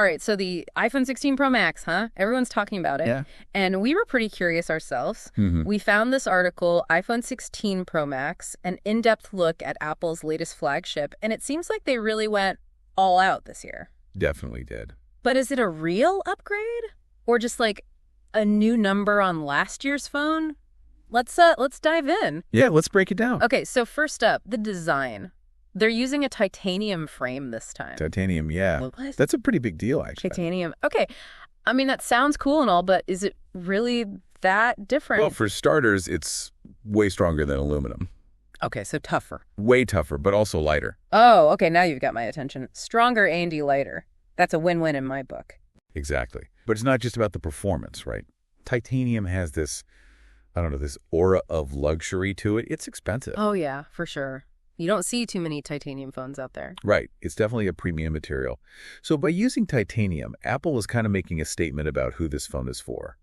right, so the iPhone 16 Pro Max, huh? Everyone's talking about it. Yeah. And we were pretty curious ourselves. We found this article, iPhone 16 Pro Max, an in-depth look at Apple's latest flagship, and it seems like they really went all out this year. Definitely did. But is it a real upgrade? Or just like a new number on last year's phone? Let's dive in. Yeah, let's break it down. Okay, so first up, the design. They're using a titanium frame this time. Titanium, yeah. What? That's a pretty big deal, actually. Titanium. Okay. I mean, that sounds cool and all, but is it really that different? Well, for starters, it's way stronger than aluminum. Okay, so tougher. Way tougher, but also lighter. Oh, okay, now you've got my attention. Stronger and lighter. That's a win-win in my book. Exactly. But it's not just about the performance, right? Titanium has this, I don't know, this aura of luxury to it. It's expensive. Oh, yeah, for sure. You don't see too many titanium phones out there. Right. It's definitely a premium material. So by using titanium, Apple is kind of making a statement about who this phone is for.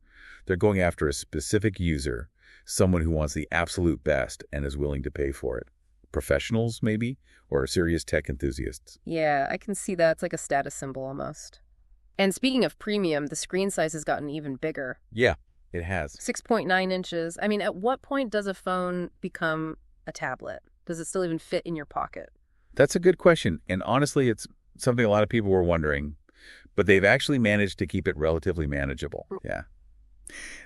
They're going after a specific user, someone who wants the absolute best and is willing to pay for it. Professionals, maybe, or serious tech enthusiasts. Yeah, I can see that. It's like a status symbol almost. And speaking of premium, the screen size has gotten even bigger. Yeah, it has. 6.9 inches. I mean, at what point does a phone become a tablet? Does it still even fit in your pocket? That's a good question. And honestly, it's something a lot of people were wondering. But they've actually managed to keep it relatively manageable. Yeah.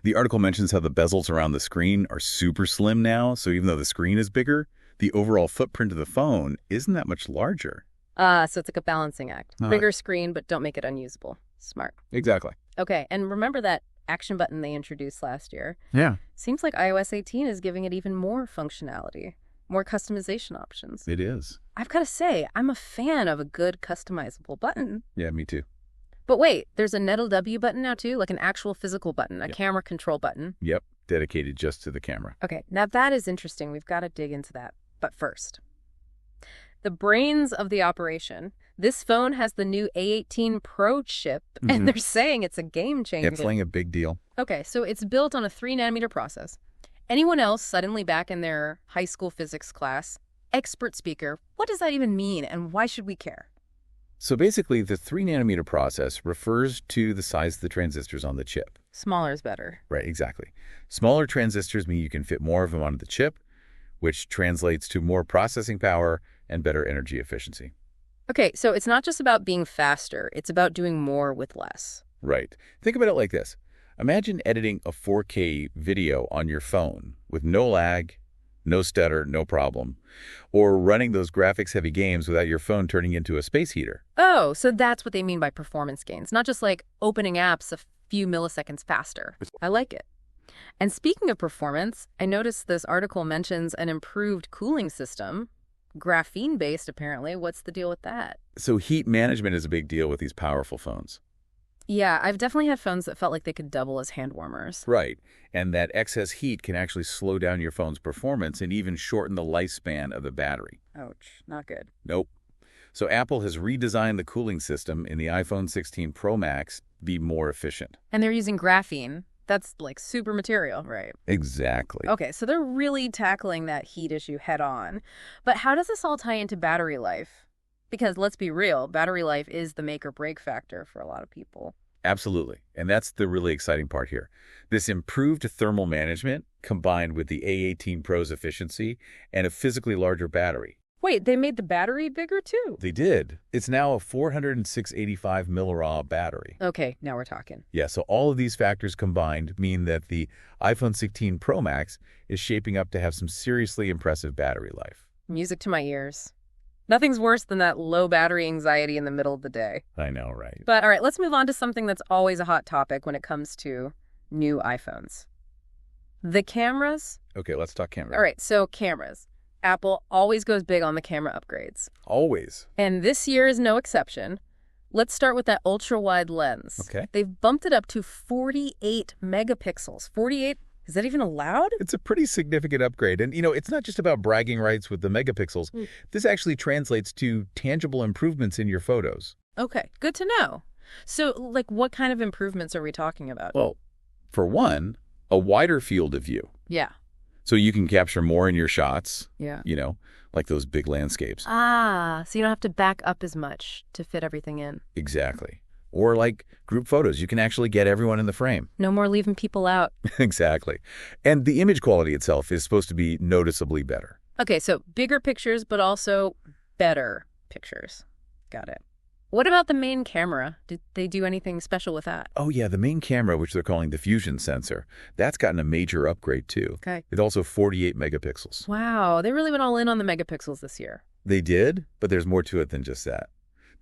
The article mentions how the bezels around the screen are super slim now. So even though the screen is bigger, the overall footprint of the phone isn't that much larger. So it's like a balancing act. Bigger screen, but don't make it unusable. Smart. Exactly. Okay, and remember that action button they introduced last year? Yeah. Seems like iOS 18 is giving it even more functionality. More customization options. It is. I've got to say, I'm a fan of a good customizable button. Yeah, me too. But wait, there's a Nettle W button now too, like an actual physical button, a camera control button. Yep, dedicated just to the camera. Okay, now that is interesting. We've got to dig into that. But first, the brains of the operation. This phone has the new A18 Pro chip, and they're saying it's a game changer. It's playing a big deal. Okay, so it's built on a 3-nanometer process. Anyone else suddenly back in their high school physics class, expert speaker, what does that even mean and why should we care? So basically, the 3-nanometer process refers to the size of the transistors on the chip. Smaller is better. Right, exactly. Smaller transistors mean you can fit more of them onto the chip, which translates to more processing power and better energy efficiency. Okay, so it's not just about being faster, it's about doing more with less. Right. Think about it like this. Imagine editing a 4K video on your phone with no lag, no stutter, no problem, or running those graphics-heavy games without your phone turning into a space heater. Oh, so that's what they mean by performance gains, not just like opening apps a few milliseconds faster. I like it. And speaking of performance, I noticed this article mentions an improved cooling system, graphene-based apparently. What's the deal with that? So heat management is a big deal with these powerful phones. Yeah, I've definitely had phones that felt like they could double as hand warmers. Right. And that excess heat can actually slow down your phone's performance and even shorten the lifespan of the battery. Ouch, not good. Nope. So Apple has redesigned the cooling system in the iPhone 16 Pro Max to be more efficient. And they're using graphene. That's like super material, right? Exactly. Okay, so they're really tackling that heat issue head on. But how does this all tie into battery life? Because let's be real, battery life is the make or break factor for a lot of people. Absolutely. And that's the really exciting part here. This improved thermal management combined with the A18 Pro's efficiency and a physically larger battery. Wait, they made the battery bigger too? They did. It's now a 40685 milliAmpere battery. Okay, now we're talking. Yeah, so all of these factors combined mean that the iPhone 16 Pro Max is shaping up to have some seriously impressive battery life. Music to my ears. Nothing's worse than that low battery anxiety in the middle of the day. I know, right? But all right, let's move on to something that's always a hot topic when it comes to new iPhones. The cameras. Okay, let's talk cameras. All right, so cameras. Apple always goes big on the camera upgrades. Always. And this year is no exception. Let's start with that ultra-wide lens. Okay. They've bumped it up to 48 megapixels. 48? Is that even allowed? It's a pretty significant upgrade. And, it's not just about bragging rights with the megapixels. This actually translates to tangible improvements in your photos. Okay, good to know. So, like, what kind of improvements are we talking about? Well, for one, a wider field of view. Yeah. So you can capture more in your shots. Yeah. Like those big landscapes. Ah, so you don't have to back up as much to fit everything in. Exactly. Or like group photos, you can actually get everyone in the frame. No more leaving people out. Exactly. And the image quality itself is supposed to be noticeably better. Okay, so bigger pictures, but also better pictures. Got it. What about the main camera? Did they do anything special with that? Oh yeah, the main camera, which they're calling the fusion sensor, that's gotten a major upgrade too. Okay. It's also 48 megapixels. Wow, they really went all in on the megapixels this year. They did, but there's more to it than just that.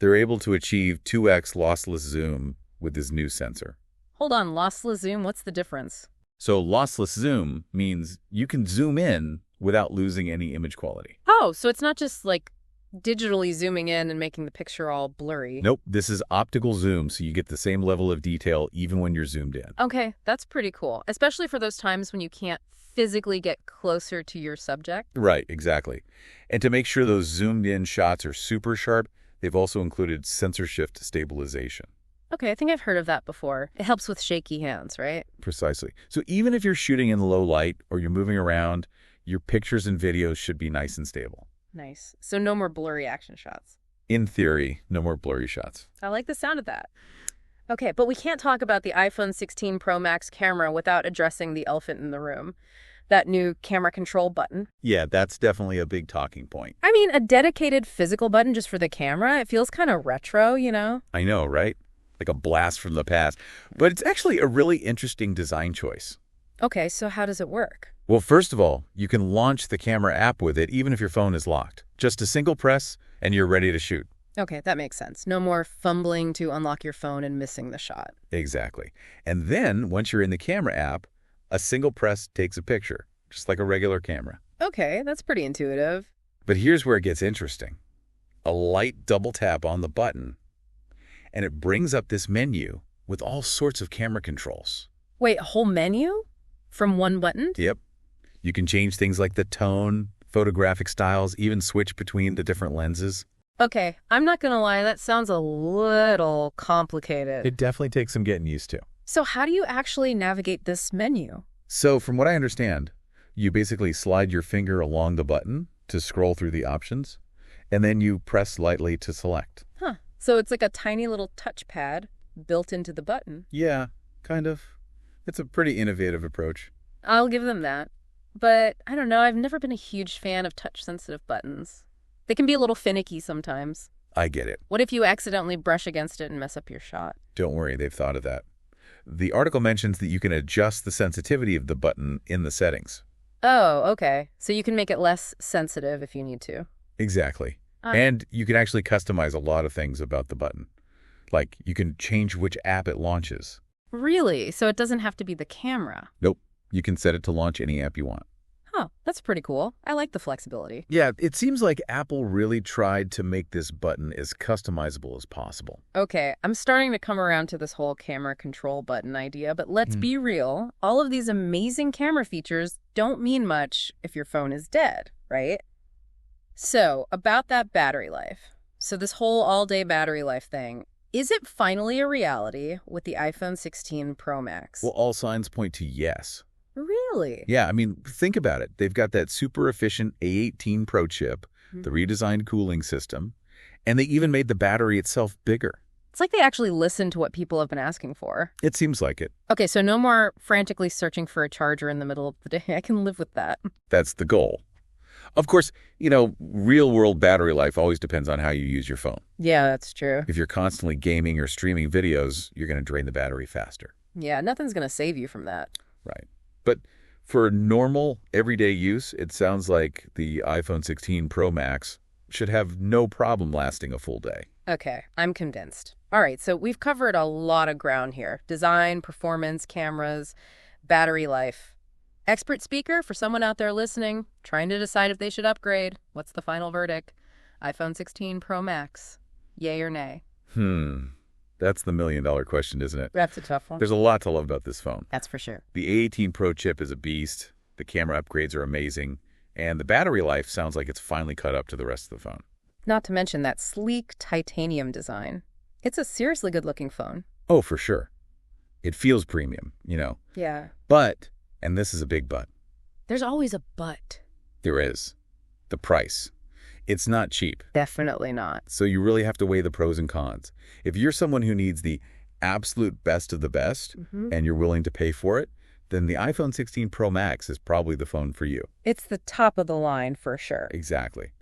They're able to achieve 2x lossless zoom with this new sensor. Hold on, lossless zoom, what's the difference? So lossless zoom means you can zoom in without losing any image quality. Oh, so it's not just like digitally zooming in and making the picture all blurry. Nope, this is optical zoom, so you get the same level of detail even when you're zoomed in. Okay, that's pretty cool, especially for those times when you can't physically get closer to your subject. Right, exactly. And to make sure those zoomed in shots are super sharp, they've also included sensor shift stabilization. Okay, I think I've heard of that before. It helps with shaky hands, right? Precisely. So even if you're shooting in low light or you're moving around, your pictures and videos should be nice and stable. Nice. So no more blurry action shots. In theory, no more blurry shots. I like the sound of that. Okay, but we can't talk about the iPhone 16 Pro Max camera without addressing the elephant in the room. That new camera control button. Yeah, that's definitely a big talking point. I mean, a dedicated physical button just for the camera, it feels kind of retro, you know? I know, right? Like a blast from the past. But it's actually a really interesting design choice. Okay, so how does it work? Well, first of all, you can launch the camera app with it even if your phone is locked. Just a single press and you're ready to shoot. Okay, that makes sense. No more fumbling to unlock your phone and missing the shot. Exactly. And then, once you're in the camera app, a single press takes a picture, just like a regular camera. Okay, that's pretty intuitive. But here's where it gets interesting. A light double tap on the button, and it brings up this menu with all sorts of camera controls. Wait, a whole menu? From one button? Yep. You can change things like the tone, photographic styles, even switch between the different lenses. Okay, I'm not gonna lie, that sounds a little complicated. It definitely takes some getting used to. So how do you actually navigate this menu? So from what I understand, you basically slide your finger along the button to scroll through the options, and then you press lightly to select. Huh. So it's like a tiny little touchpad built into the button. Yeah, kind of. It's a pretty innovative approach. I'll give them that. But I don't know, I've never been a huge fan of touch-sensitive buttons. They can be a little finicky sometimes. I get it. What if you accidentally brush against it and mess up your shot? Don't worry, they've thought of that. The article mentions that you can adjust the sensitivity of the button in the settings. Oh, okay. So you can make it less sensitive if you need to. Exactly. And you can actually customize a lot of things about the button. Like, you can change which app it launches. Really? So it doesn't have to be the camera? Nope. You can set it to launch any app you want. Huh, that's pretty cool. I like the flexibility. Yeah, it seems like Apple really tried to make this button as customizable as possible. Okay, I'm starting to come around to this whole camera control button idea, but let's be real. All of these amazing camera features don't mean much if your phone is dead, right? So, about that battery life. So this whole all-day battery life thing, is it finally a reality with the iPhone 16 Pro Max? Well, all signs point to yes. Really? Yeah, I mean, think about it. They've got that super efficient A18 Pro chip, the redesigned cooling system, and they even made the battery itself bigger. It's like they actually listened to what people have been asking for. It seems like it. Okay, so no more frantically searching for a charger in the middle of the day. I can live with that. That's the goal. Of course, real-world battery life always depends on how you use your phone. Yeah, that's true. If you're constantly gaming or streaming videos, you're going to drain the battery faster. Yeah, nothing's going to save you from that. Right. But for normal, everyday use, it sounds like the iPhone 16 Pro Max should have no problem lasting a full day. Okay, I'm convinced. All right, so we've covered a lot of ground here. Design, performance, cameras, battery life. Expert speaker for someone out there listening, trying to decide if they should upgrade. What's the final verdict? iPhone 16 Pro Max. Yay or nay? That's the million-dollar question, isn't it? That's a tough one. There's a lot to love about this phone. That's for sure. The A18 Pro chip is a beast. The camera upgrades are amazing. And the battery life sounds like it's finally caught up to the rest of the phone. Not to mention that sleek titanium design. It's a seriously good-looking phone. Oh, for sure. It feels premium, Yeah. But, and this is a big but. There's always a but. There is. The price. It's not cheap. Definitely not. So you really have to weigh the pros and cons. If you're someone who needs the absolute best of the best and you're willing to pay for it, then the iPhone 16 Pro Max is probably the phone for you. It's the top of the line for sure. Exactly.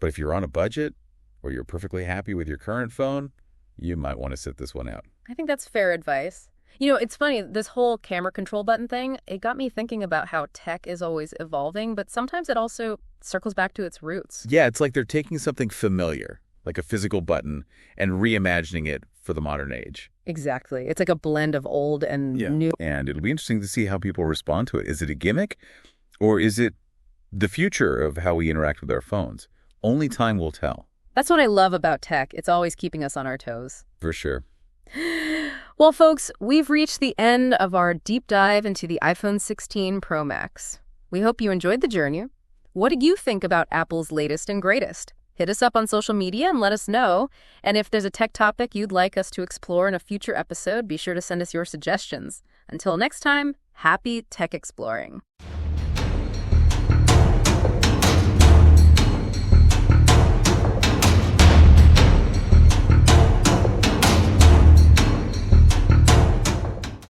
But if you're on a budget or you're perfectly happy with your current phone, you might want to sit this one out. I think that's fair advice. You know, it's funny, this whole camera control button thing, it got me thinking about how tech is always evolving, but sometimes it also circles back to its roots. Yeah, it's like they're taking something familiar, like a physical button, and reimagining it for the modern age. Exactly. It's like a blend of old and new. And it'll be interesting to see how people respond to it. Is it a gimmick, or is it the future of how we interact with our phones? Only time will tell. That's what I love about tech. It's always keeping us on our toes. For sure. Well, folks, we've reached the end of our deep dive into the iPhone 16 Pro Max. We hope you enjoyed the journey. What do you think about Apple's latest and greatest? Hit us up on social media and let us know. And if there's a tech topic you'd like us to explore in a future episode, be sure to send us your suggestions. Until next time, happy tech exploring.